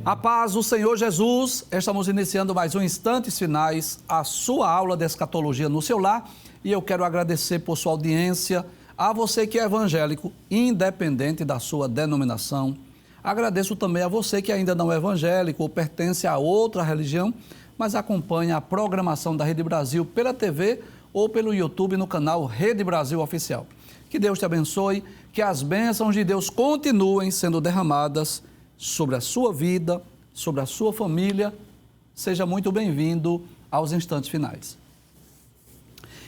A paz do Senhor Jesus, estamos iniciando mais um Instantes Finais, a sua aula de escatologia no seu lar, e eu quero agradecer por sua audiência, a você que é evangélico, independente da sua denominação. Agradeço também a você que ainda não é evangélico ou pertence a outra religião, mas acompanha a programação da Rede Brasil pela TV ou pelo YouTube no canal Rede Brasil Oficial. Que Deus te abençoe, que as bênçãos de Deus continuem sendo derramadas sobre a sua vida, sobre a sua família. Seja muito bem-vindo aos Instantes Finais.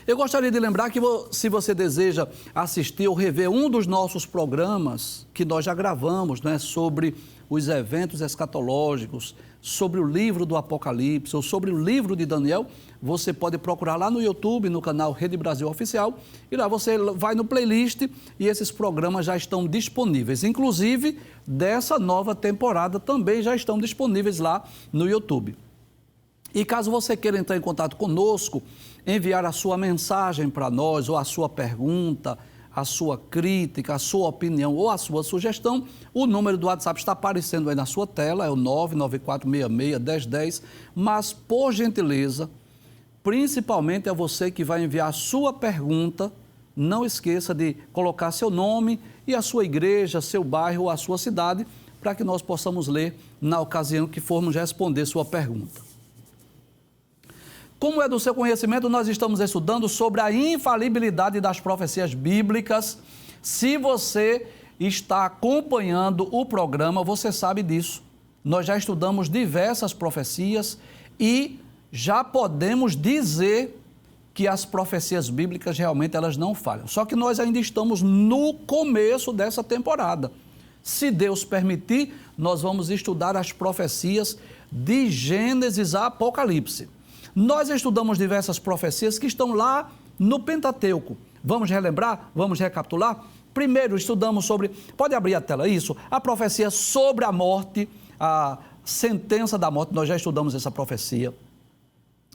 Eu gostaria de lembrar que se você deseja assistir ou rever um dos nossos programas que nós já gravamos, sobre os eventos escatológicos, sobre o livro do Apocalipse ou sobre o livro de Daniel, você pode procurar lá no YouTube, no canal Rede Brasil Oficial, e lá você vai no playlist e esses programas já estão disponíveis. Inclusive, dessa nova temporada também já estão disponíveis lá no YouTube. E caso você queira entrar em contato conosco, enviar a sua mensagem para nós, ou a sua pergunta, a sua crítica, a sua opinião ou a sua sugestão, o número do WhatsApp está aparecendo aí na sua tela, é o 994661010, mas, por gentileza, principalmente é você que vai enviar a sua pergunta, não esqueça de colocar seu nome e a sua igreja, seu bairro ou a sua cidade, para que nós possamos ler na ocasião que formos responder sua pergunta. Como é do seu conhecimento, nós estamos estudando sobre a infalibilidade das profecias bíblicas. Se você está acompanhando o programa, você sabe disso. Nós já estudamos diversas profecias e já podemos dizer que as profecias bíblicas realmente elas não falham. Só que nós ainda estamos no começo dessa temporada. Se Deus permitir, nós vamos estudar as profecias de Gênesis a Apocalipse. Nós estudamos diversas profecias que estão lá no Pentateuco. Vamos relembrar? Vamos recapitular? Primeiro estudamos sobre, pode abrir a tela, isso, a profecia sobre a morte, a sentença da morte, nós já estudamos essa profecia.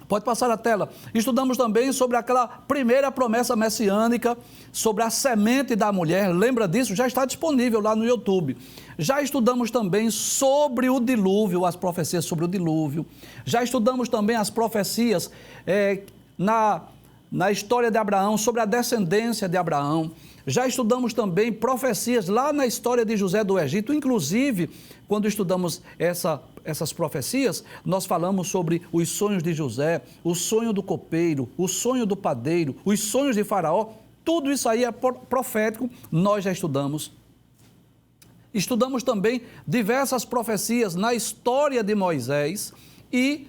Pode passar a tela. Estudamos também sobre aquela primeira promessa messiânica, sobre a semente da mulher. Lembra disso? Já está disponível lá no YouTube. Já estudamos também sobre o dilúvio, as profecias sobre o dilúvio. Já estudamos também as profecias na história de Abraão, sobre a descendência de Abraão. Já estudamos também profecias lá na história de José do Egito. Inclusive, quando estudamos essas profecias, nós falamos sobre os sonhos de José, o sonho do copeiro, o sonho do padeiro, os sonhos de Faraó. Tudo isso aí é profético, nós já estudamos. Estudamos também diversas profecias na história de Moisés e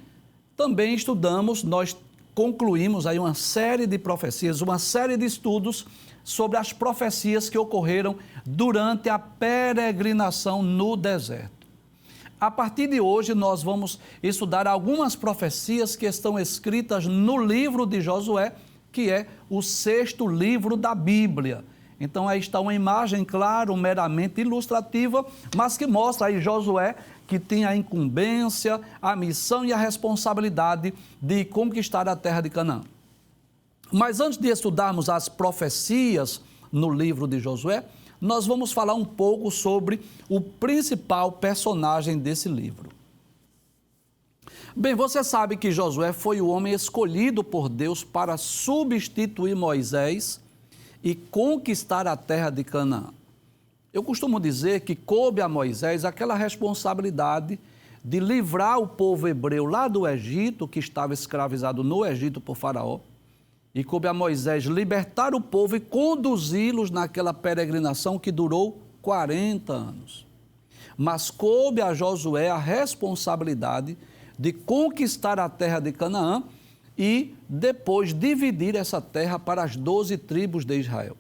também estudamos, nós concluímos aí uma série de profecias, uma série de estudos sobre as profecias que ocorreram durante a peregrinação no deserto. A partir de hoje, nós vamos estudar algumas profecias que estão escritas no livro de Josué, que é o 6º livro da Bíblia. Então, aí está uma imagem, claro, meramente ilustrativa, mas que mostra aí Josué, que tem a incumbência, a missão e a responsabilidade de conquistar a terra de Canaã. Mas antes de estudarmos as profecias no livro de Josué, nós vamos falar um pouco sobre o principal personagem desse livro. Bem, você sabe que Josué foi o homem escolhido por Deus para substituir Moisés e conquistar a terra de Canaã. Eu costumo dizer que coube a Moisés aquela responsabilidade de livrar o povo hebreu lá do Egito, que estava escravizado no Egito por Faraó, e coube a Moisés libertar o povo e conduzi-los naquela peregrinação que durou 40 anos. Mas coube a Josué a responsabilidade de conquistar a terra de Canaã e depois dividir essa terra para as 12 tribos de Israel.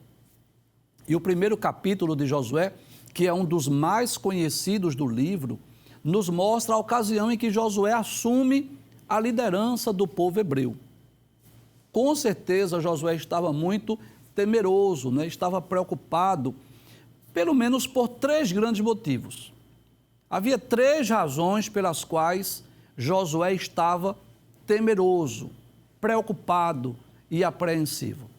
E o primeiro capítulo de Josué, que é um dos mais conhecidos do livro, nos mostra a ocasião em que Josué assume a liderança do povo hebreu. Com certeza, Josué estava muito temeroso, estava preocupado, pelo menos por 3 grandes motivos. Havia 3 razões pelas quais Josué estava temeroso, preocupado e apreensivo.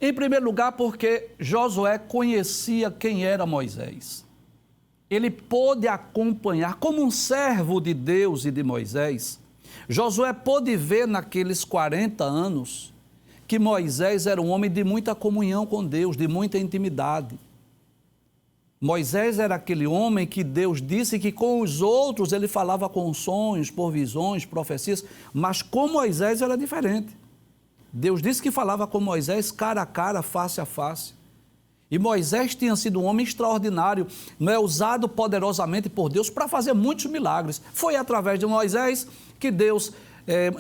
Em primeiro lugar, porque Josué conhecia quem era Moisés. ele pôde acompanhar como um servo de Deus e de Moisés. Josué pôde ver naqueles 40 anos que Moisés era um homem de muita comunhão com Deus, de muita intimidade. Moisés era aquele homem que Deus disse que com os outros ele falava com sonhos, por visões, profecias, mas com Moisés era diferente. Deus disse que falava com Moisés cara a cara, face a face. E Moisés tinha sido um homem extraordinário, usado poderosamente por Deus para fazer muitos milagres. Foi através de Moisés que Deus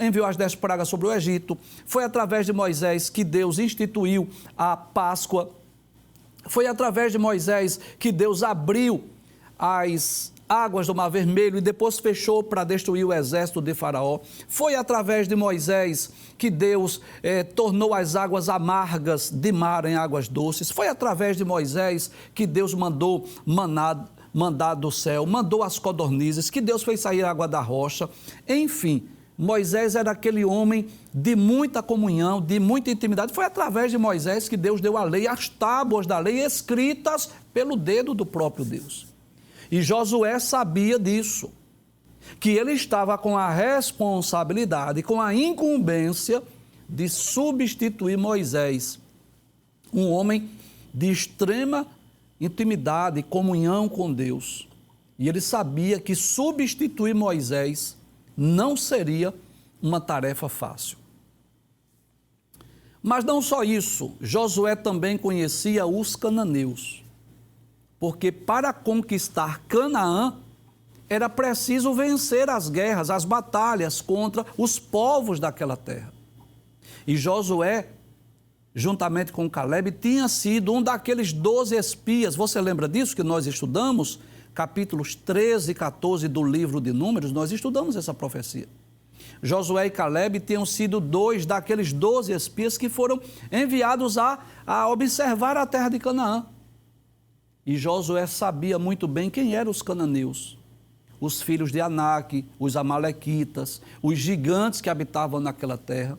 enviou as 10 pragas sobre o Egito. Foi através de Moisés que Deus instituiu a Páscoa. Foi através de Moisés que Deus abriu as águas do Mar Vermelho e depois fechou para destruir o exército de Faraó. Foi através de Moisés que Deus tornou as águas amargas de mar em águas doces. Foi através de Moisés que Deus mandou maná do céu, mandou as codornizes, que Deus fez sair a água da rocha. Enfim, Moisés era aquele homem de muita comunhão, de muita intimidade. Foi através de Moisés que Deus deu a lei, as tábuas da lei escritas pelo dedo do próprio Deus. E Josué sabia disso, que ele estava com a responsabilidade, com a incumbência de substituir Moisés, um homem de extrema intimidade e comunhão com Deus. E ele sabia que substituir Moisés não seria uma tarefa fácil. Mas não só isso, Josué também conhecia os cananeus. Porque para conquistar Canaã, era preciso vencer as guerras, as batalhas contra os povos daquela terra. E Josué, juntamente com Caleb, tinha sido um daqueles 12 espias. Você lembra disso que nós estudamos? Capítulos 13 e 14 do livro de Números, nós estudamos essa profecia. Josué e Caleb tinham sido 2 daqueles 12 espias que foram enviados a observar a terra de Canaã. E Josué sabia muito bem quem eram os cananeus, os filhos de Anak, os amalequitas, os gigantes que habitavam naquela terra.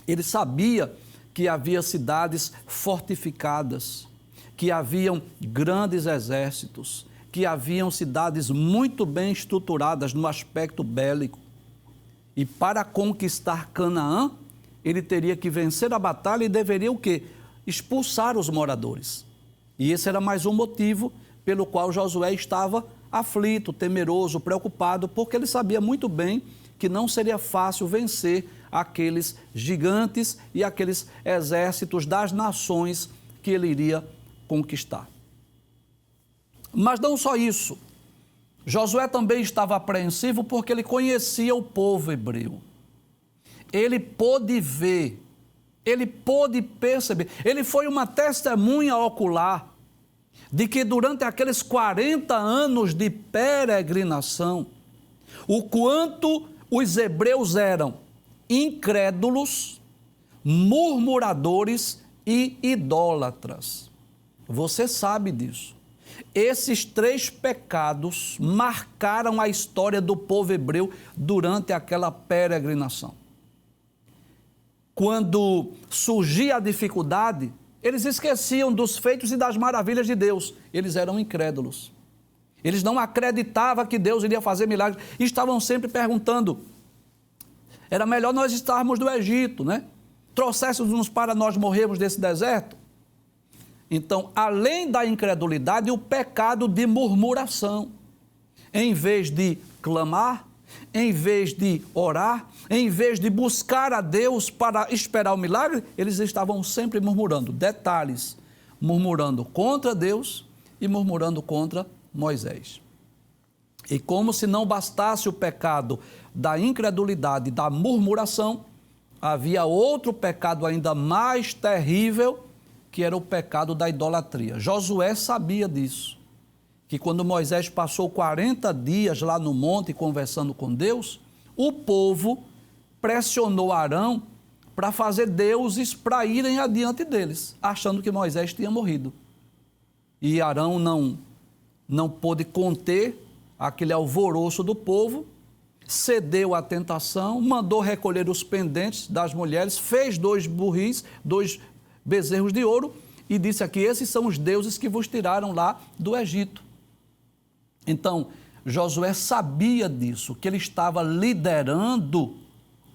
Ele sabia que havia cidades fortificadas, que haviam grandes exércitos, que haviam cidades muito bem estruturadas no aspecto bélico. E para conquistar Canaã, ele teria que vencer a batalha e deveria o quê? Expulsar os moradores. E esse era mais um motivo pelo qual Josué estava aflito, temeroso, preocupado, porque ele sabia muito bem que não seria fácil vencer aqueles gigantes e aqueles exércitos das nações que ele iria conquistar. Mas não só isso. Josué também estava apreensivo porque ele conhecia o povo hebreu. Ele pôde ver, ele pôde perceber, ele foi uma testemunha ocular de que durante aqueles 40 anos de peregrinação, o quanto os hebreus eram incrédulos, murmuradores e idólatras. Você sabe disso. Esses 3 pecados marcaram a história do povo hebreu durante aquela peregrinação. Quando surgia a dificuldade, eles esqueciam dos feitos e das maravilhas de Deus. Eles eram incrédulos. Eles não acreditavam que Deus iria fazer milagres. Estavam sempre perguntando, era melhor nós estarmos no Egito, né? Trouxéssemos para nós morrermos desse deserto. Então, além da incredulidade, o pecado de murmuração. Em vez de clamar, em vez de orar, em vez de buscar a Deus para esperar o milagre, eles estavam sempre murmurando. Detalhes, murmurando contra Deus e murmurando contra Moisés. E como se não bastasse o pecado da incredulidade, da murmuração, havia outro pecado ainda mais terrível, que era o pecado da idolatria. Josué sabia disso, que quando Moisés passou 40 dias lá no monte conversando com Deus, o povo pressionou Arão para fazer deuses para irem adiante deles, achando que Moisés tinha morrido. E Arão não pôde conter aquele alvoroço do povo, cedeu à tentação, mandou recolher os pendentes das mulheres, fez 2 burris, 2 bezerros de ouro e disse aqui, esses são os deuses que vos tiraram lá do Egito. Então, Josué sabia disso, que ele estava liderando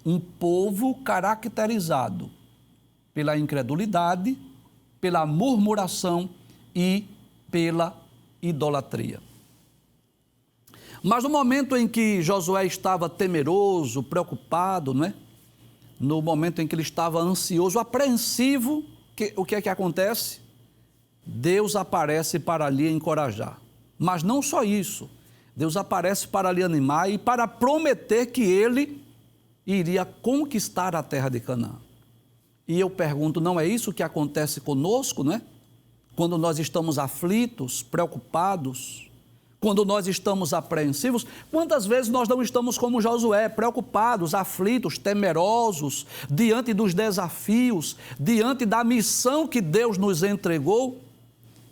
um povo caracterizado pela incredulidade, pela murmuração e pela idolatria. Mas no momento em que Josué estava temeroso, preocupado, não é? No momento em que ele estava ansioso, apreensivo, o que é que acontece? Deus aparece para lhe encorajar. Mas não só isso, Deus aparece para lhe animar e para prometer que ele iria conquistar a terra de Canaã. E eu pergunto, não é isso que acontece conosco, não é? Quando nós estamos aflitos, preocupados, quando nós estamos apreensivos, quantas vezes nós não estamos como Josué, preocupados, aflitos, temerosos, diante dos desafios, diante da missão que Deus nos entregou?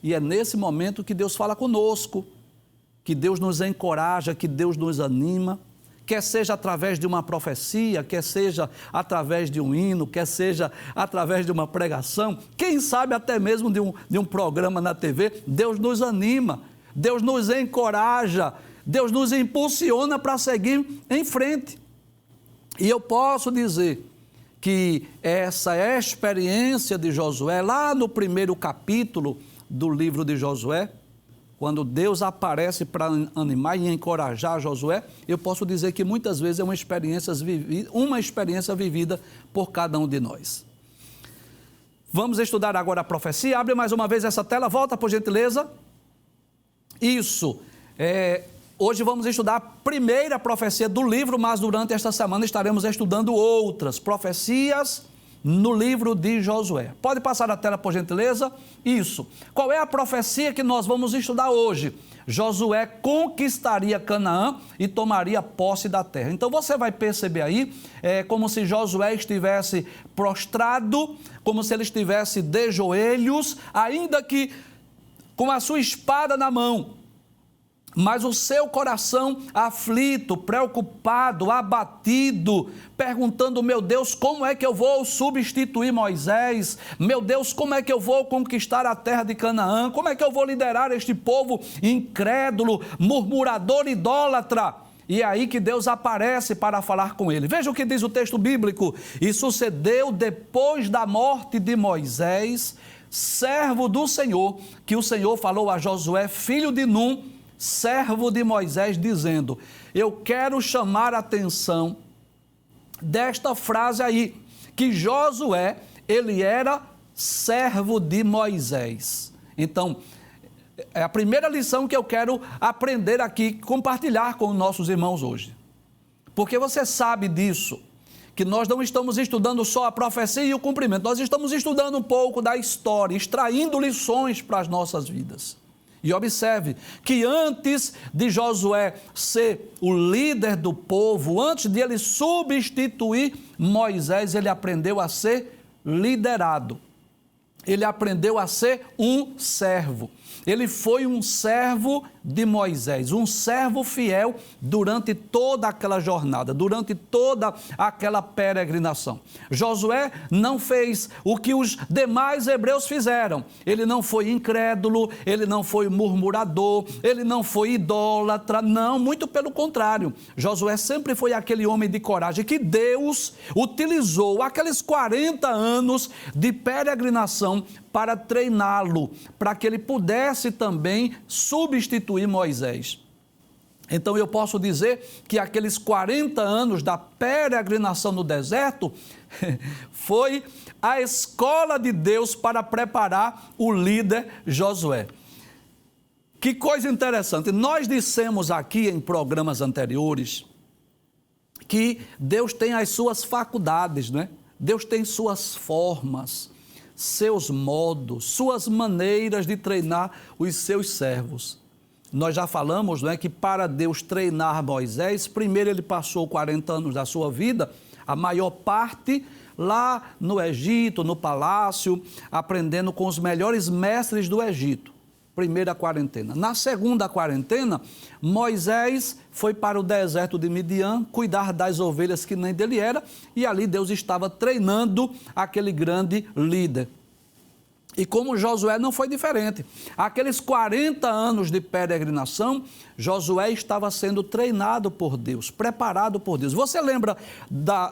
E é nesse momento que Deus fala conosco, que Deus nos encoraja, que Deus nos anima, quer seja através de uma profecia, quer seja através de um hino, quer seja através de uma pregação, quem sabe até mesmo de um programa na TV, Deus nos anima, Deus nos encoraja, Deus nos impulsiona para seguir em frente. E eu posso dizer que essa experiência de Josué, lá no primeiro capítulo do livro de Josué, quando Deus aparece para animar e encorajar Josué, eu posso dizer que muitas vezes é uma experiência vivida por cada um de nós. Vamos estudar agora a profecia. Abre mais uma vez essa tela, volta por gentileza. Isso, hoje vamos estudar a primeira profecia do livro, mas durante esta semana estaremos estudando outras profecias no livro de Josué. Pode passar a tela, por gentileza? Isso. Qual é a profecia que nós vamos estudar hoje? Josué conquistaria Canaã e tomaria posse da terra. Então você vai perceber aí, como se Josué estivesse prostrado, como se ele estivesse de joelhos, ainda que com a sua espada na mão, mas o seu coração aflito, preocupado, abatido, perguntando, meu Deus, como é que eu vou substituir Moisés? Meu Deus, como é que eu vou conquistar a terra de Canaã? Como é que eu vou liderar este povo incrédulo, murmurador, idólatra? E é aí que Deus aparece para falar com ele. Veja o que diz o texto bíblico. E sucedeu depois da morte de Moisés, servo do Senhor, que o Senhor falou a Josué, filho de Num, servo de Moisés, dizendo: eu quero chamar a atenção desta frase aí, que Josué, ele era servo de Moisés. Então, é a primeira lição que eu quero aprender aqui, compartilhar com nossos irmãos hoje. Porque você sabe disso, que nós não estamos estudando só a profecia e o cumprimento, nós estamos estudando um pouco da história, extraindo lições para as nossas vidas. E observe que antes de Josué ser o líder do povo, antes de ele substituir Moisés, ele aprendeu a ser liderado. Ele aprendeu a ser um servo. Ele foi um servo de Moisés, um servo fiel durante toda aquela jornada, durante toda aquela peregrinação. Josué não fez o que os demais hebreus fizeram. Ele não foi incrédulo, ele não foi murmurador, ele não foi idólatra, não, muito pelo contrário. Josué sempre foi aquele homem de coragem que Deus utilizou aqueles 40 anos de peregrinação para treiná-lo, para que ele pudesse também substituir Moisés. Então eu posso dizer que aqueles 40 anos da peregrinação no deserto foi a escola de Deus para preparar o líder Josué. Que coisa interessante, nós dissemos aqui em programas anteriores que Deus tem as suas faculdades, né? Deus tem suas formas, seus modos, suas maneiras de treinar os seus servos. Nós já falamos, não é, que para Deus treinar Moisés, primeiro ele passou 40 anos da sua vida, a maior parte lá no Egito, no palácio, aprendendo com os melhores mestres do Egito. Primeira quarentena. Na segunda quarentena, Moisés foi para o deserto de Midian cuidar das ovelhas que nem dele era, e ali Deus estava treinando aquele grande líder. E como Josué não foi diferente. Aqueles 40 anos de peregrinação, Josué estava sendo treinado por Deus, preparado por Deus. Você lembra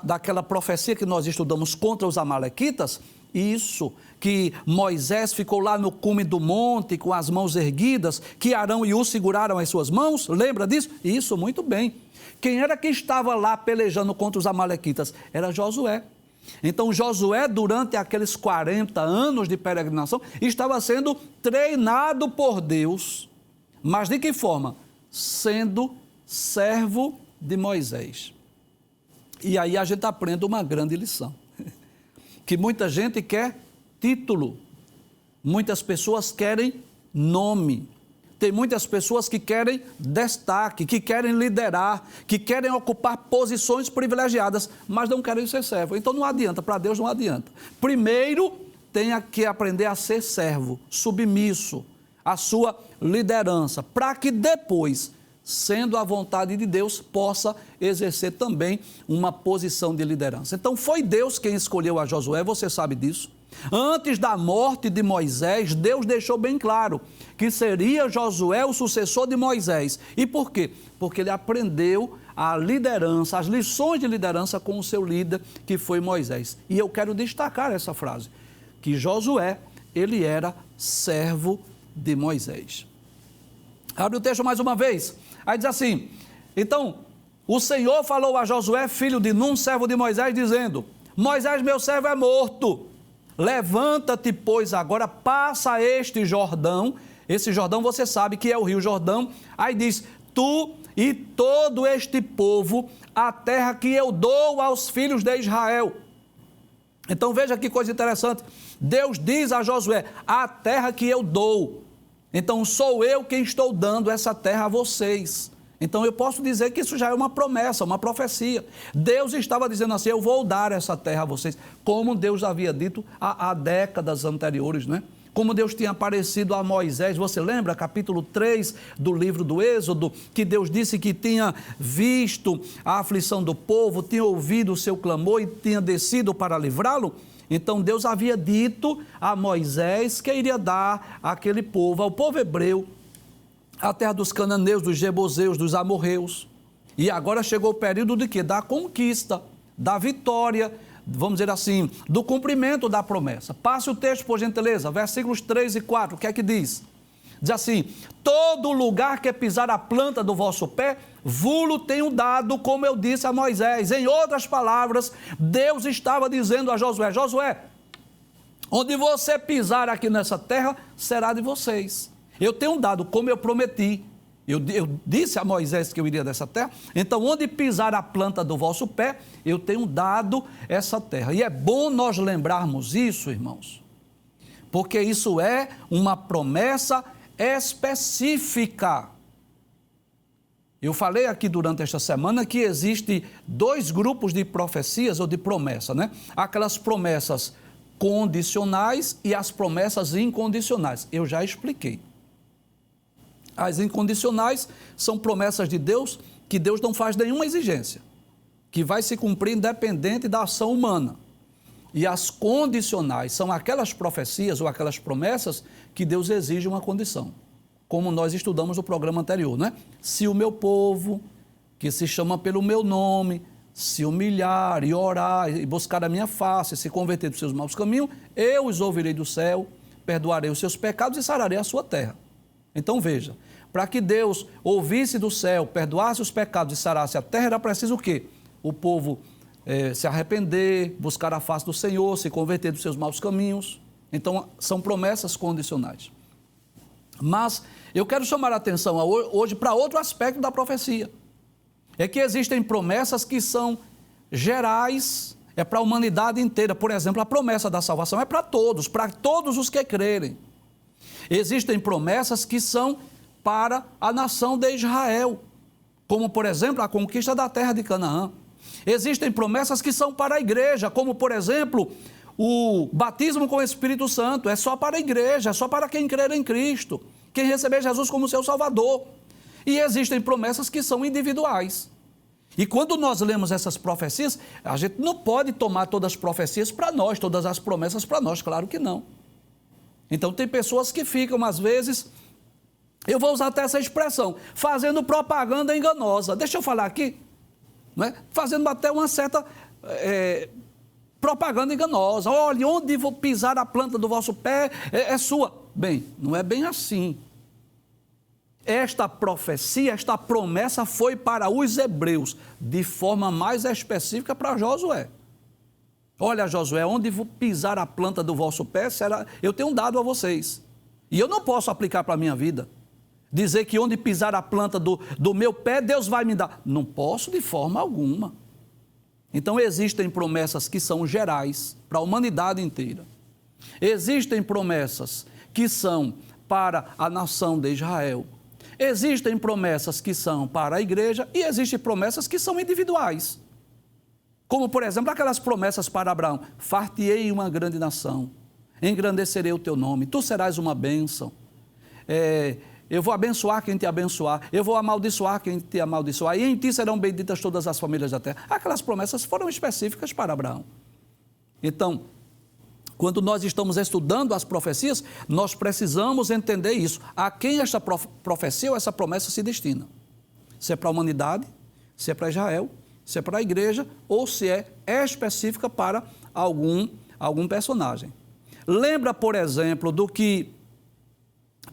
daquela profecia que nós estudamos contra os amalequitas? Isso, que Moisés ficou lá no cume do monte com as mãos erguidas, que Arão e Ur seguraram as suas mãos, lembra disso? Isso, muito bem. Quem era que estava lá pelejando contra os amalequitas? Era Josué. Então Josué, durante aqueles 40 anos de peregrinação, estava sendo treinado por Deus. Mas de que forma? Sendo servo de Moisés. E aí a gente aprende uma grande lição. Que muita gente quer título, muitas pessoas querem nome, tem muitas pessoas que querem destaque, que querem liderar, que querem ocupar posições privilegiadas, mas não querem ser servo. Então não adianta, para Deus não adianta. Primeiro, tenha que aprender a ser servo, submisso à sua liderança, para que depois, sendo a vontade de Deus, possa exercer também uma posição de liderança. Então foi Deus quem escolheu a Josué, você sabe disso. Antes da morte de Moisés, Deus deixou bem claro que seria Josué o sucessor de Moisés. E por quê? Porque ele aprendeu a liderança, as lições de liderança com o seu líder, que foi Moisés. E eu quero destacar essa frase, que Josué, ele era servo de Moisés. Abre o texto mais uma vez. Aí diz assim: então, o Senhor falou a Josué, filho de Num, servo de Moisés, dizendo: Moisés, meu servo, é morto. Levanta-te, pois, agora, passa este Jordão. Esse Jordão você sabe que é o rio Jordão. Aí diz: tu e todo este povo, a terra que eu dou aos filhos de Israel. Então veja que coisa interessante. Deus diz a Josué: a terra que eu dou. Então sou eu quem estou dando essa terra a vocês. Então eu posso dizer que isso já é uma promessa, uma profecia. Deus estava dizendo assim: eu vou dar essa terra a vocês, como Deus havia dito há décadas anteriores, né? Como Deus tinha aparecido a Moisés. Você lembra, capítulo 3 do livro do Êxodo, que Deus disse que tinha visto a aflição do povo, tinha ouvido o seu clamor e tinha descido para livrá-lo? Então Deus havia dito a Moisés que iria dar àquele povo, ao povo hebreu, a terra dos cananeus, dos jebuseus, dos amorreus. E agora chegou o período de quê? Da conquista, da vitória, vamos dizer assim, do cumprimento da promessa. Passe o texto, por gentileza, versículos 3 e 4, o que é que diz? Diz assim: todo lugar que pisar a planta do vosso pé, vulo tenho dado, como eu disse a Moisés. Em outras palavras, Deus estava dizendo a Josué: Josué, onde você pisar aqui nessa terra, será de vocês. Eu tenho dado, como eu prometi. Eu disse a Moisés que eu iria dessa terra. Então, onde pisar a planta do vosso pé, eu tenho dado essa terra. E é bom nós lembrarmos isso, irmãos, porque isso é uma promessa específica. Eu falei aqui durante esta semana que existe dois grupos de profecias ou de promessa, né? Aquelas promessas condicionais e as promessas incondicionais. Eu já expliquei. As incondicionais são promessas de Deus que Deus não faz nenhuma exigência, que vai se cumprir independente da ação humana. E as condicionais são aquelas profecias ou aquelas promessas que Deus exige uma condição, como nós estudamos no programa anterior, né? Se o meu povo, que se chama pelo meu nome, se humilhar e orar e buscar a minha face, se converter dos seus maus caminhos, eu os ouvirei do céu, perdoarei os seus pecados e sararei a sua terra. Então veja, para que Deus ouvisse do céu, perdoasse os pecados e sarasse a terra, era preciso o quê? O povo se arrepender, buscar a face do Senhor, se converter dos seus maus caminhos. Então, são promessas condicionais. Mas eu quero chamar a atenção hoje para outro aspecto da profecia. É que existem promessas que são gerais, é para a humanidade inteira. Por exemplo, a promessa da salvação é para todos os que crerem. Existem promessas que são para a nação de Israel, como, por exemplo, a conquista da terra de Canaã. Existem promessas que são para a igreja, como, por exemplo, o batismo com o Espírito Santo. É só para a igreja, é só para quem crer em Cristo, quem receber Jesus como seu Salvador. E existem promessas que são individuais. E quando nós lemos essas profecias, a gente não pode tomar todas as profecias para nós, todas as promessas para nós, claro que não. Então tem pessoas que ficam, às vezes, eu vou usar até essa expressão, fazendo propaganda enganosa. Deixa eu falar aqui, né? Fazendo até uma certa propaganda enganosa. Olha, onde vou pisar a planta do vosso pé é sua. Bem, não é bem assim. Esta profecia, esta promessa foi para os hebreus, de forma mais específica para Josué. Olha, Josué, onde vou pisar a planta do vosso pé, eu tenho dado a vocês. E eu não posso aplicar para a minha vida. Dizer que onde pisar a planta do meu pé, Deus vai me dar. Não posso de forma alguma. Então existem promessas que são gerais para a humanidade inteira. Existem promessas que são para a nação de Israel. Existem promessas que são para a igreja e existem promessas que são individuais. Como, por exemplo, aquelas promessas para Abraão. Far-te-ei uma grande nação, engrandecerei o teu nome, tu serás uma bênção. Eu vou abençoar quem te abençoar, eu vou amaldiçoar quem te amaldiçoar, e em ti serão benditas todas as famílias da terra. Aquelas promessas foram específicas para Abraão. Então, quando nós estamos estudando as profecias, nós precisamos entender isso. A quem esta profecia ou essa promessa se destina? Se é para a humanidade, se é para Israel, se é para a igreja ou se é específica para algum personagem. Lembra, por exemplo, do que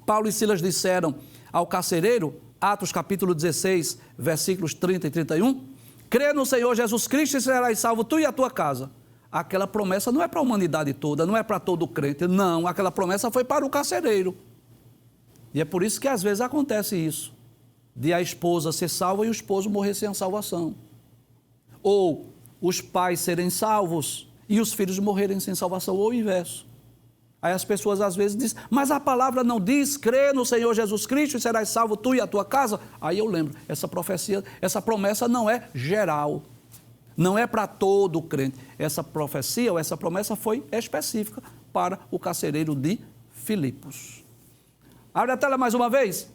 Paulo e Silas disseram ao carcereiro, Atos capítulo 16, versículos 30 e 31? Crê no Senhor Jesus Cristo e serás salvo tu e a tua casa. Aquela promessa não é para a humanidade toda, não é para todo crente, não. Aquela promessa foi para o carcereiro. E é por isso que às vezes acontece isso, de a esposa ser salva e o esposo morrer sem a salvação. Ou os pais serem salvos e os filhos morrerem sem salvação, ou o inverso. Aí as pessoas às vezes dizem, mas a palavra não diz, crê no Senhor Jesus Cristo e serás salvo tu e a tua casa. Aí eu lembro, essa profecia, essa promessa não é geral. Não é para todo crente. Essa profecia ou essa promessa foi específica para o carcereiro de Filipos. Abre a tela mais uma vez.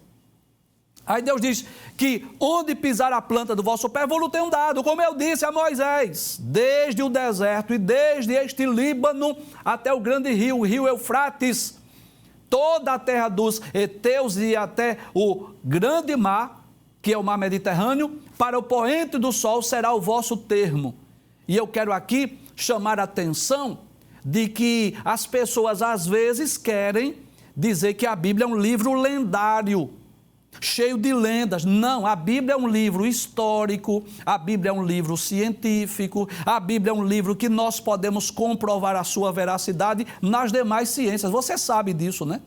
Aí Deus diz que onde pisar a planta do vosso pé, vou-lhe tenho dado, como eu disse a Moisés, desde o deserto e desde este Líbano até o grande rio, o rio Eufrates, toda a terra dos heteus e até o grande mar, que é o mar Mediterrâneo, para o poente do sol será o vosso termo. E eu quero aqui chamar a atenção de que as pessoas às vezes querem dizer que a Bíblia é um livro lendário, cheio de lendas. Não, a Bíblia é um livro histórico, a Bíblia é um livro científico, a Bíblia é um livro que nós podemos comprovar a sua veracidade nas demais ciências. Você sabe disso, né?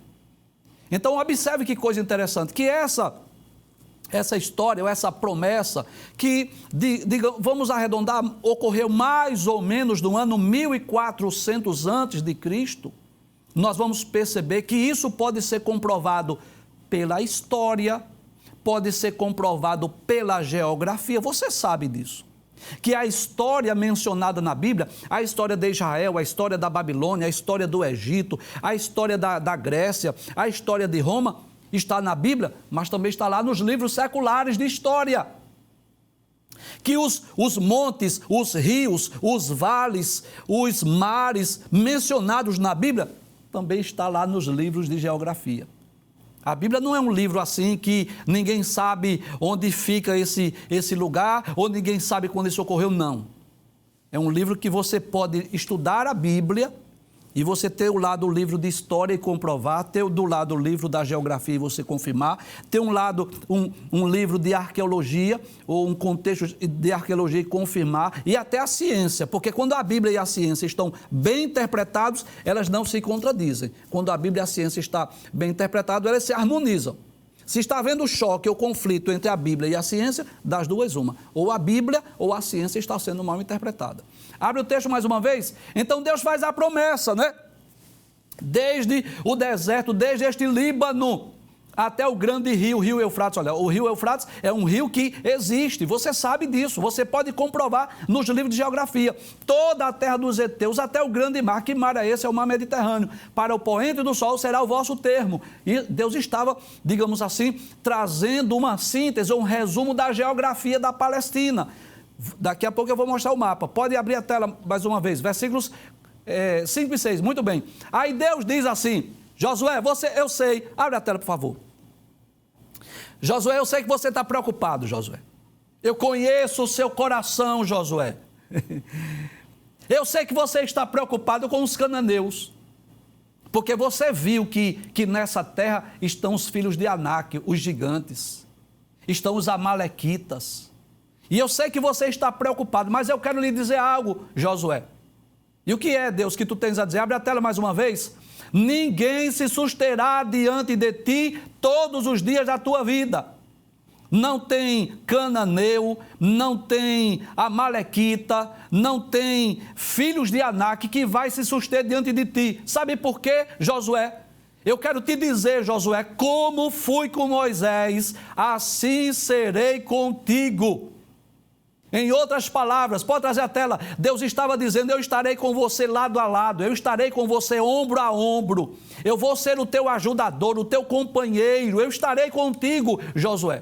Então observe que coisa interessante, que essa história ou essa promessa que, vamos arredondar, ocorreu mais ou menos no ano 1400 antes de Cristo, nós vamos perceber que isso pode ser comprovado pela história, pode ser comprovado pela geografia. Você sabe disso. Que a história mencionada na Bíblia, a história de Israel, a história da Babilônia, a história do Egito, a história da Grécia, a história de Roma, está na Bíblia, mas também está lá nos livros seculares de história. Que os montes, os rios, os vales, os mares mencionados na Bíblia, também está lá nos livros de geografia. A Bíblia não é um livro assim que ninguém sabe onde fica esse lugar, ou ninguém sabe quando isso ocorreu, não. É um livro que você pode estudar a Bíblia, e você ter o lado do livro de história e comprovar, ter do lado o livro da geografia e você confirmar, ter um lado um livro de arqueologia, ou um contexto de arqueologia e confirmar, e até a ciência, porque quando a Bíblia e a ciência estão bem interpretados, elas não se contradizem. Quando a Bíblia e a ciência estão bem interpretadas, elas se harmonizam. Se está havendo choque ou conflito entre a Bíblia e a ciência, das duas uma. Ou a Bíblia ou a ciência está sendo mal interpretada. Abre o texto mais uma vez. Então Deus faz a promessa, né? Desde o deserto, desde este Líbano, até o grande rio, o rio Eufrates. Olha, o rio Eufrates é um rio que existe, você sabe disso, você pode comprovar nos livros de geografia. Toda a terra dos heteus, até o grande mar, que mar é esse? É o mar Mediterrâneo. Para o poente do sol será o vosso termo. E Deus estava, digamos assim, trazendo uma síntese, um resumo da geografia da Palestina. Daqui a pouco eu vou mostrar o mapa. Pode abrir a tela mais uma vez, versículos 5 e 6, muito bem. Aí Deus diz assim, Josué, eu sei, abre a tela, por favor. Josué, eu sei que você está preocupado, Josué. Eu conheço o seu coração, Josué. Eu sei que você está preocupado com os cananeus, porque você viu que nessa terra estão os filhos de Anak, os gigantes, estão os amalequitas. E eu sei que você está preocupado, mas eu quero lhe dizer algo, Josué. E o que é, Deus, que tu tens a dizer? Abre a tela mais uma vez. Ninguém se susterá diante de ti todos os dias da tua vida. Não tem cananeu, não tem amalequita, não tem filhos de Anak que vai se suster diante de ti. Sabe por quê, Josué? Eu quero te dizer, Josué, como fui com Moisés, assim serei contigo. Em outras palavras, pode trazer a tela, Deus estava dizendo, eu estarei com você lado a lado, eu estarei com você ombro a ombro, eu vou ser o teu ajudador, o teu companheiro, eu estarei contigo, Josué.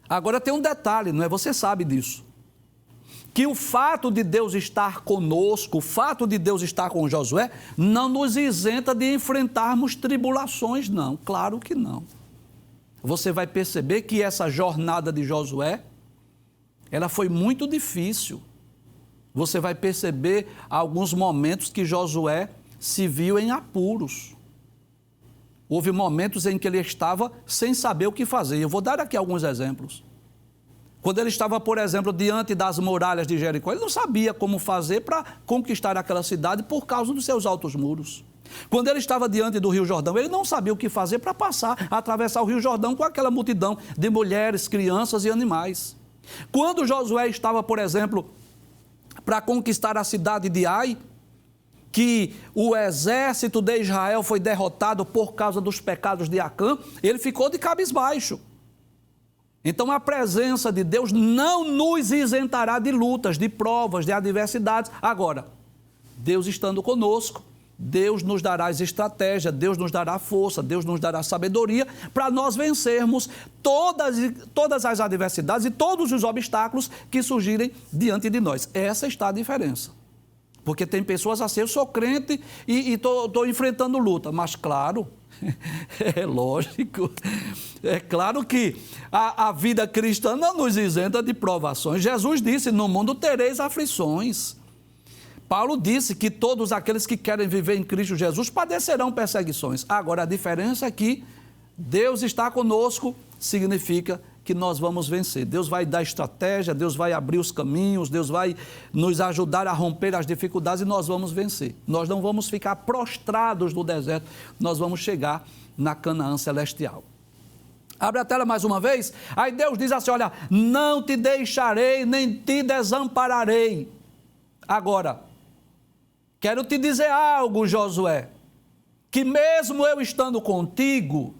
Agora tem um detalhe, não é? Você sabe disso, que o fato de Deus estar conosco, o fato de Deus estar com Josué, não nos isenta de enfrentarmos tribulações, não, claro que não. Você vai perceber que essa jornada de Josué, ela foi muito difícil. Você vai perceber alguns momentos que Josué se viu em apuros. Houve momentos em que ele estava sem saber o que fazer. Eu vou dar aqui alguns exemplos. Quando ele estava, por exemplo, diante das muralhas de Jericó, ele não sabia como fazer para conquistar aquela cidade por causa dos seus altos muros. Quando ele estava diante do Rio Jordão, ele não sabia o que fazer para passar, atravessar o Rio Jordão com aquela multidão de mulheres, crianças e animais. Quando Josué estava, por exemplo, para conquistar a cidade de Ai, que o exército de Israel foi derrotado por causa dos pecados de Acã, ele ficou de cabisbaixo. Então a presença de Deus não nos isentará de lutas, de provas, de adversidades. Agora, Deus estando conosco, Deus nos dará as estratégias, Deus nos dará força, Deus nos dará sabedoria para nós vencermos todas as adversidades e todos os obstáculos que surgirem diante de nós. Essa está a diferença. Porque tem pessoas assim, eu sou crente e estou enfrentando luta, mas claro, é lógico, é claro que a vida cristã não nos isenta de provações. Jesus disse, no mundo tereis aflições. Paulo disse que todos aqueles que querem viver em Cristo Jesus padecerão perseguições. Agora, a diferença é que Deus está conosco, significa que nós vamos vencer. Deus vai dar estratégia, Deus vai abrir os caminhos, Deus vai nos ajudar a romper as dificuldades e nós vamos vencer. Nós não vamos ficar prostrados no deserto, nós vamos chegar na Canaã celestial. Abre a tela mais uma vez. Aí Deus diz assim, olha, não te deixarei, nem te desampararei. Agora, quero te dizer algo, Josué, que mesmo eu estando contigo,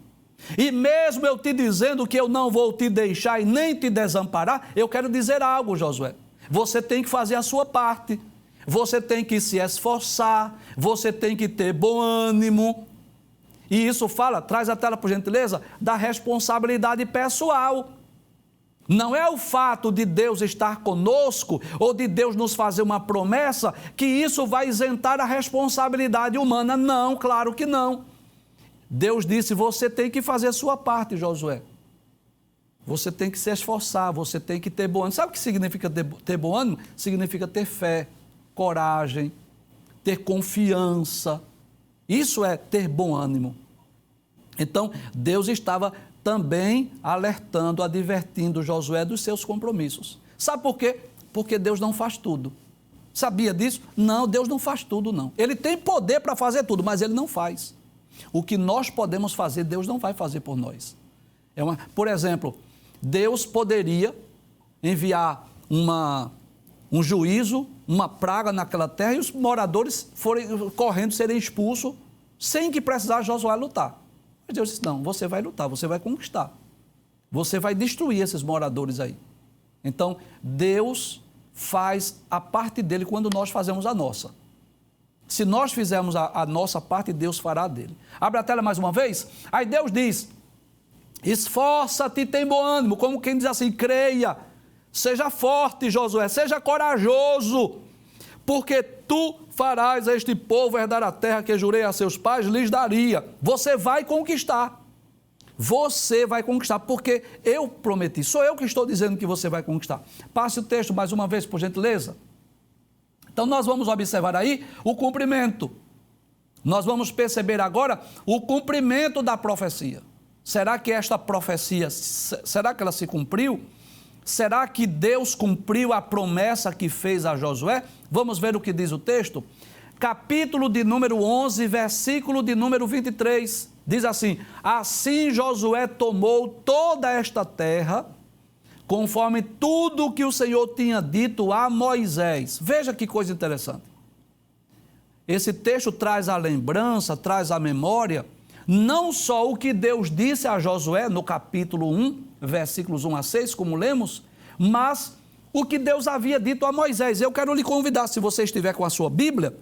e mesmo eu te dizendo que eu não vou te deixar e nem te desamparar, eu quero dizer algo, Josué. Você tem que fazer a sua parte, você tem que se esforçar, você tem que ter bom ânimo. E isso fala, traz a tela por gentileza, da responsabilidade pessoal. Não é o fato de Deus estar conosco ou de Deus nos fazer uma promessa que isso vai isentar a responsabilidade humana. Não, claro que não. Deus disse, você tem que fazer a sua parte, Josué. Você tem que se esforçar, você tem que ter bom ânimo. Sabe o que significa ter bom ânimo? Significa ter fé, coragem, ter confiança. Isso é ter bom ânimo. Então, Deus estava também alertando, advertindo Josué dos seus compromissos. Sabe por quê? Porque Deus não faz tudo. Sabia disso? Não, Deus não faz tudo, não. Ele tem poder para fazer tudo, mas Ele não faz. O que nós podemos fazer, Deus não vai fazer por nós. Por exemplo, Deus poderia enviar um juízo, uma praga naquela terra e os moradores correndo, serem expulsos, sem que precisasse Josué lutar. Mas Deus disse, não, você vai lutar, você vai conquistar. Você vai destruir esses moradores aí. Então, Deus faz a parte dele quando nós fazemos a nossa. Se nós fizermos a nossa parte, Deus fará a dele. Abre a tela mais uma vez. Aí Deus diz, esforça-te, tem bom ânimo. Como quem diz assim, creia. Seja forte, Josué, seja corajoso. porque tu farás a este povo herdar a terra que jurei a seus pais, lhes daria. Você vai conquistar. Você vai conquistar, porque eu prometi. Sou eu que estou dizendo que você vai conquistar. Passe o texto mais uma vez, por gentileza. Então, nós vamos observar aí o cumprimento. Nós vamos perceber agora o cumprimento da profecia. Será que esta profecia, será que ela se cumpriu? Será que Deus cumpriu a promessa que fez a Josué? Vamos ver o que diz o texto. Capítulo de número 11, versículo de número 23. Diz assim: assim Josué tomou toda esta terra, conforme tudo que o Senhor tinha dito a Moisés. Veja que coisa interessante. Esse texto traz a lembrança, traz a memória, não só o que Deus disse a Josué no capítulo 1, versículos 1 a 6, como lemos, mas o que Deus havia dito a Moisés. Eu quero lhe convidar, se você estiver com a sua Bíblia,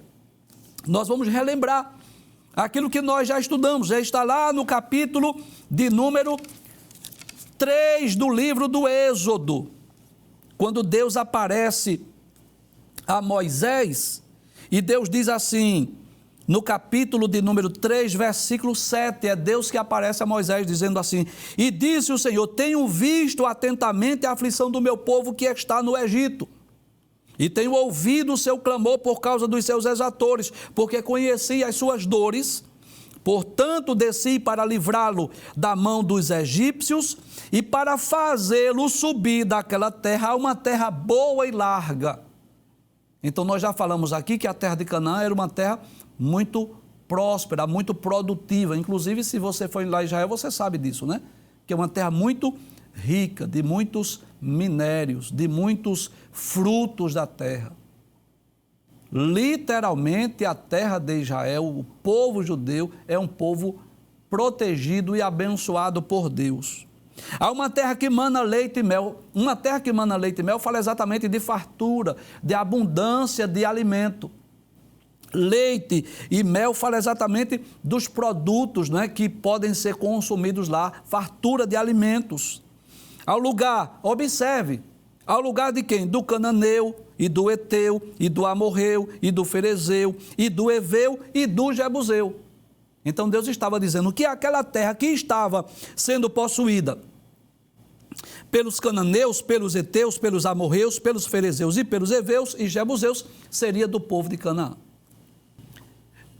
nós vamos relembrar aquilo que nós já estudamos. Já está lá no capítulo de número 3 do livro do Êxodo, quando Deus aparece a Moisés, e Deus diz assim, no capítulo de número 3, versículo 7, é Deus que aparece a Moisés dizendo assim: e disse o Senhor, tenho visto atentamente a aflição do meu povo que está no Egito, e tenho ouvido o seu clamor por causa dos seus exatores, porque conheci as suas dores, portanto desci para livrá-lo da mão dos egípcios e para fazê-lo subir daquela terra a uma terra boa e larga. Então nós já falamos aqui que a terra de Canaã era uma terra muito próspera, muito produtiva. Inclusive, se você for lá em Israel, você sabe disso, né? Que é uma terra muito rica, de muitos minérios, de muitos frutos da terra. Literalmente, a terra de Israel, o povo judeu, é um povo protegido e abençoado por Deus. Há uma terra que mana leite e mel. Uma terra que mana leite e mel fala exatamente de fartura, de abundância de alimento. Leite e mel fala exatamente dos produtos, né, que podem ser consumidos lá, fartura de alimentos. Ao lugar, observe, ao lugar de quem? Do cananeu, e do eteu, e do amorreu, e do ferezeu, e do eveu, e do jebuseu. Então Deus estava dizendo que aquela terra que estava sendo possuída pelos cananeus, pelos eteus, pelos amorreus, pelos ferezeus e pelos eveus e jebuseus, seria do povo de Canaã.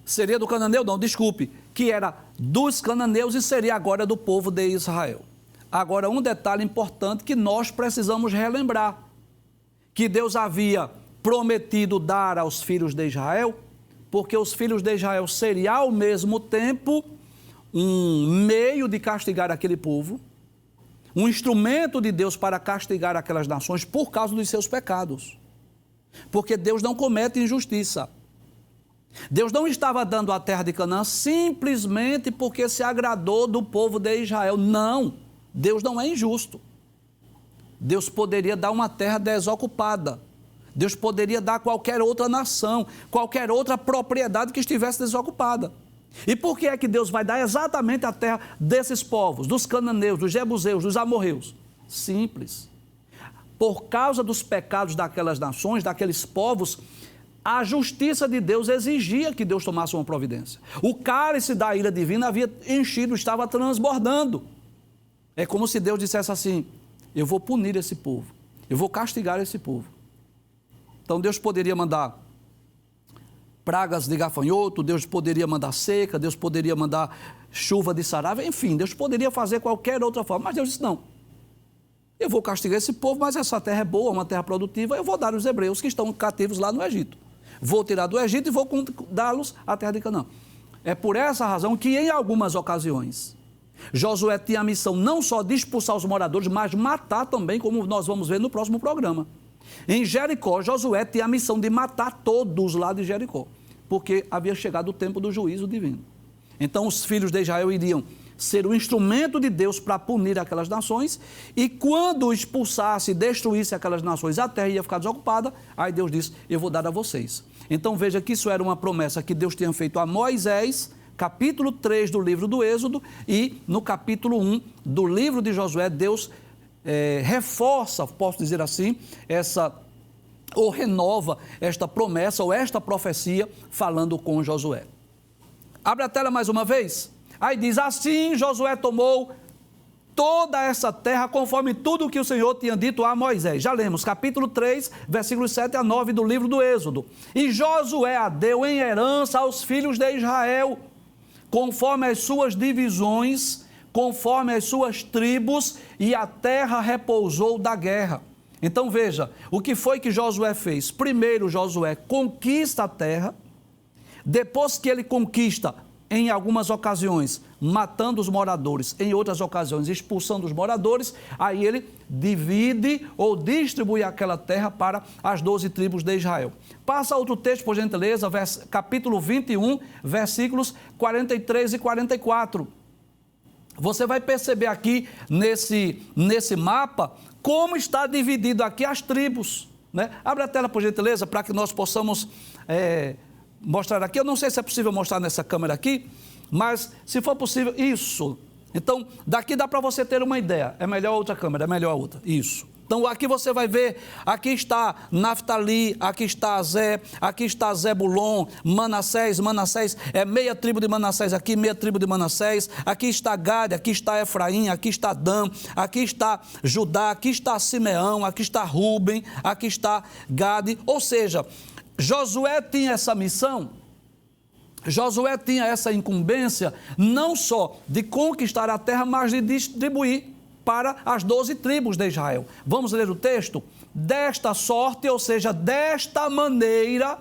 Seria do cananeu? Não, desculpe, que era dos cananeus e seria agora do povo de Israel. Agora, um detalhe importante que nós precisamos relembrar, que Deus havia prometido dar aos filhos de Israel, porque os filhos de Israel seriam ao mesmo tempo um meio de castigar aquele povo, um instrumento de Deus para castigar aquelas nações por causa dos seus pecados. Porque Deus não comete injustiça. Deus não estava dando a terra de Canaã simplesmente porque se agradou do povo de Israel. Não, Deus não é injusto. Deus poderia dar uma terra desocupada. Deus poderia dar a qualquer outra nação, qualquer outra propriedade que estivesse desocupada. E por que é que Deus vai dar exatamente a terra desses povos, dos cananeus, dos jebuseus, dos amorreus? Simples. Por causa dos pecados daquelas nações, daqueles povos, a justiça de Deus exigia que Deus tomasse uma providência. O cálice da ira divina havia enchido, estava transbordando. É como se Deus dissesse assim: eu vou punir esse povo, eu vou castigar esse povo. Então Deus poderia mandar pragas de gafanhoto, Deus poderia mandar seca, Deus poderia mandar chuva de saraiva, enfim, Deus poderia fazer qualquer outra forma. Mas Deus disse: não, eu vou castigar esse povo, mas essa terra é boa, uma terra produtiva, eu vou dar aos hebreus que estão cativos lá no Egito. Vou tirar do Egito e vou dá-los à terra de Canaã. É por essa razão que em algumas ocasiões Josué tinha a missão não só de expulsar os moradores, mas matar também, como nós vamos ver no próximo programa. Em Jericó, Josué tinha a missão de matar todos lá de Jericó, porque havia chegado o tempo do juízo divino. Então os filhos de Israel iriam ser o instrumento de Deus para punir aquelas nações, e quando expulsasse, destruísse aquelas nações, a terra ia ficar desocupada. Aí Deus disse: eu vou dar a vocês. Então veja que isso era uma promessa que Deus tinha feito a Moisés, capítulo 3 do livro do Êxodo, e no capítulo 1 do livro de Josué, Deus reforça, posso dizer assim, ou renova esta promessa ou esta profecia falando com Josué. Abre a tela mais uma vez. Aí diz, assim Josué tomou toda essa terra conforme tudo o que o Senhor tinha dito a Moisés. Já lemos capítulo 3, versículos 7 a 9 do livro do Êxodo. E Josué a deu em herança aos filhos de Israel, conforme as suas divisões, conforme as suas tribos, e a terra repousou da guerra. Então veja, o que foi que Josué fez? Primeiro Josué conquista a terra, depois que ele conquista, em algumas ocasiões, matando os moradores, em outras ocasiões, expulsando os moradores, aí ele divide ou distribui aquela terra para as 12 tribos de Israel. Passa outro texto, por gentileza, capítulo 21, versículos 43 e 44. Você vai perceber aqui nesse mapa como está dividido aqui as tribos, né? Abre a tela, por gentileza, para que nós possamos mostrar aqui. Eu não sei se é possível mostrar nessa câmera aqui, mas se for possível, isso. Então, daqui dá para você ter uma ideia. É melhor outra câmera, é melhor outra. Isso. Então, aqui você vai ver, aqui está Naftali, aqui está Azé, aqui está Zebulon, Manassés é meia tribo de Manassés aqui, meia tribo de Manassés, aqui está Gade, aqui está Efraim, aqui está Dan, aqui está Judá, aqui está Simeão, aqui está Ruben, aqui está Gade. Ou seja, Josué tinha essa missão, Josué tinha essa incumbência, não só de conquistar a terra, mas de distribuir para as 12 tribos de Israel. Vamos ler o texto? Desta sorte, ou seja, desta maneira,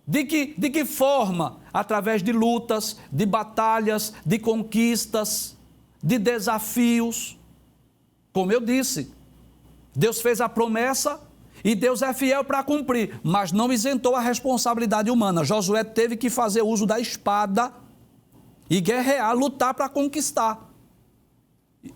de que forma? Através de lutas, de batalhas, de conquistas, de desafios. Como eu disse, Deus fez a promessa e Deus é fiel para cumprir, mas não isentou a responsabilidade humana. Josué teve que fazer uso da espada e guerrear, lutar para conquistar.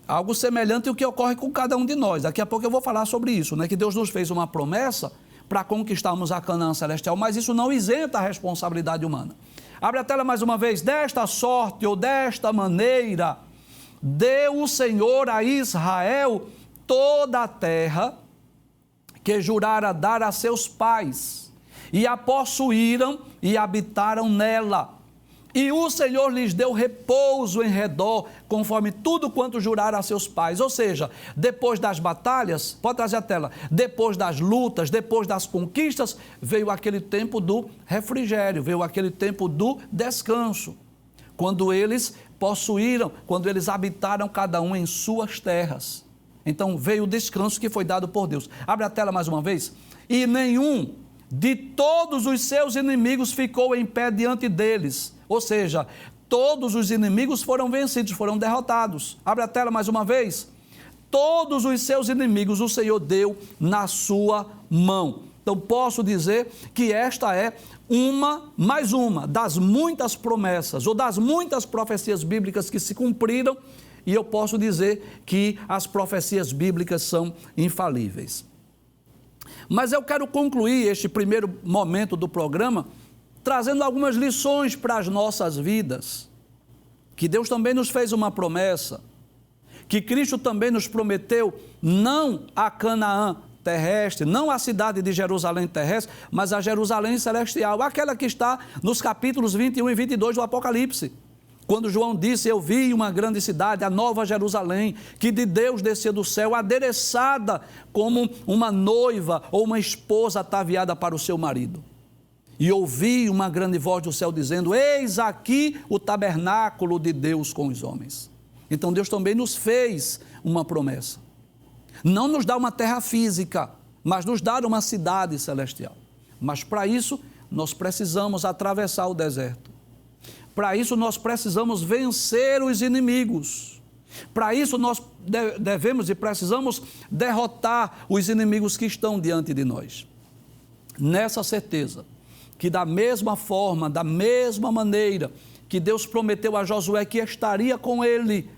Algo semelhante ao que ocorre com cada um de nós. Daqui a pouco eu vou falar sobre isso, né? Que Deus nos fez uma promessa para conquistarmos a Canaã celestial, mas isso não isenta a responsabilidade humana. Abre a tela mais uma vez. Desta sorte ou desta maneira, deu o Senhor a Israel toda a terra que jurara dar a seus pais, e a possuíram e habitaram nela. E o Senhor lhes deu repouso em redor, conforme tudo quanto jurara a seus pais. Ou seja, depois das batalhas, pode trazer a tela, depois das lutas, depois das conquistas, veio aquele tempo do refrigério, veio aquele tempo do descanso. Quando eles possuíram, quando eles habitaram cada um em suas terras. Então veio o descanso que foi dado por Deus. Abre a tela mais uma vez. E nenhum de todos os seus inimigos ficou em pé diante deles. Ou seja, todos os inimigos foram vencidos, foram derrotados. Abre a tela mais uma vez. Todos os seus inimigos o Senhor deu na sua mão. Então posso dizer que esta é mais uma das muitas promessas ou das muitas profecias bíblicas que se cumpriram, e eu posso dizer que as profecias bíblicas são infalíveis. Mas eu quero concluir este primeiro momento do programa trazendo algumas lições para as nossas vidas, que Deus também nos fez uma promessa, que Cristo também nos prometeu, não a Canaã terrestre, não a cidade de Jerusalém terrestre, mas a Jerusalém celestial, aquela que está nos capítulos 21 e 22 do Apocalipse. Quando João disse, eu vi uma grande cidade, a nova Jerusalém, que de Deus descia do céu, adereçada como uma noiva ou uma esposa ataviada para o seu marido. E ouvi uma grande voz do céu dizendo, eis aqui o tabernáculo de Deus com os homens. Então Deus também nos fez uma promessa. Não nos dá uma terra física, mas nos dá uma cidade celestial. Mas para isso, nós precisamos atravessar o deserto. Para isso, nós precisamos vencer os inimigos. Para isso, nós devemos e precisamos derrotar os inimigos que estão diante de nós. Nessa certeza, que da mesma forma, da mesma maneira que Deus prometeu a Josué que estaria com ele,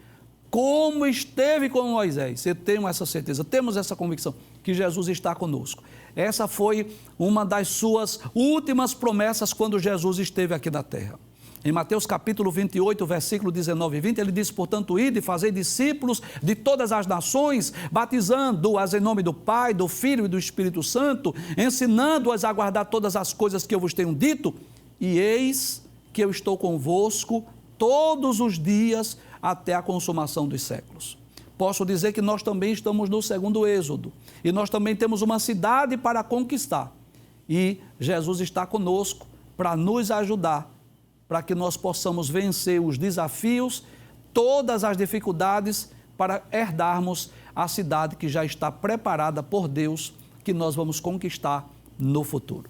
como esteve com Moisés, eu tenho essa certeza, temos essa convicção, que Jesus está conosco. Essa foi uma das suas últimas promessas quando Jesus esteve aqui na terra. Em Mateus capítulo 28, versículo 19 e 20, ele diz, portanto, ide e fazei discípulos de todas as nações, batizando-as em nome do Pai, do Filho e do Espírito Santo, ensinando-as a guardar todas as coisas que eu vos tenho dito, e eis que eu estou convosco todos os dias até a consumação dos séculos. Posso dizer que nós também estamos no segundo êxodo, e nós também temos uma cidade para conquistar, e Jesus está conosco para nos ajudar, para que nós possamos vencer os desafios, todas as dificuldades, para herdarmos a cidade que já está preparada por Deus, que nós vamos conquistar no futuro.